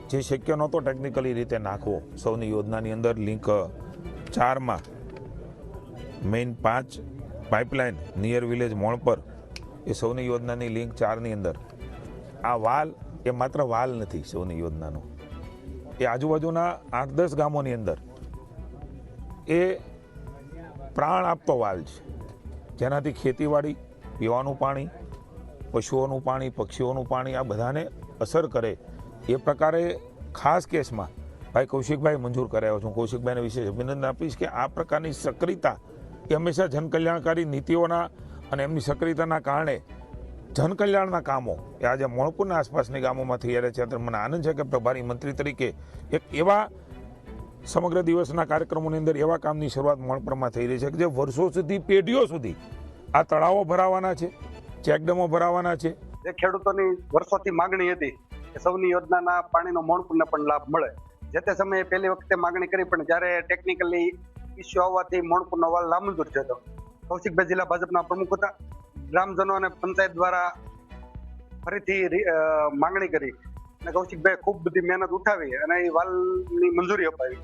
જે શક્ય નહોતો ટેકનિકલી રીતે નાખવો સૌની યોજનાની અંદર લિંક 4માં main 5 pipeline near village Monpar એ સૌની યોજનાની લિંક 4ની અંદર આ વાલ એ માત્ર વાલ નથી સૌની યોજનાનો, એ આજુબાજુના 8-10 ગામોની અંદર એ પ્રાણ આપતો વાલ છે, જેનાથી ખેતીવાડી, પીવાનું પાણી, પશુઓનું પાણી, પક્ષીઓનું પાણી આ બધાને અસર કરે એ પ્રકારે ખાસ કેસમાં ભાઈ કૌશિકભાઈ મંજૂર કરાવ્યો છું. કૌશિકભાઈને વિશેષ અભિનંદન આપીશ કે આ પ્રકારની સક્રિયતા એ હંમેશા જનકલ્યાણકારી નીતિઓના અને એમની સક્રિયતાના કારણે જનકલ્યાણના કામો એ આજે મોણપુરના આસપાસની ગામોમાં થઈ રહ્યા છે. ત્યારે મને આનંદ છે કે પ્રભારી મંત્રી તરીકે એક એવા સમગ્ર દિવસના કાર્યક્રમોની અંદર એવા કામની શરૂઆત મોણપરમાં થઈ રહી છે કે જે વર્ષો સુધી, પેઢીઓ સુધી આ તળાવો ભરાવાના છે, ચેકડેમો ભરાવાના છે. જે ખેડૂતોની વર્ષોથી માંગણી હતી કે સૌની યોજનાના પાણીનો મોણપુરને પણ લાભ મળે, જે તે સમયે પહેલી વખતે માંગણી કરી, પણ જ્યારે ટેકનિકલી ઇસ્યુ આવવાથી મોણપુરનો વાલ નામંજૂર થયો હતો. કૌશિકભાઈ જિલ્લા ભાજપના પ્રમુખ હતા. ગ્રામજનો અને પંચાયત દ્વારા ફરીથી માંગણી કરી અને કૌશિકભાઈ ખૂબ બધી મહેનત ઉઠાવી અને એ વાલની મંજૂરી અપાવી.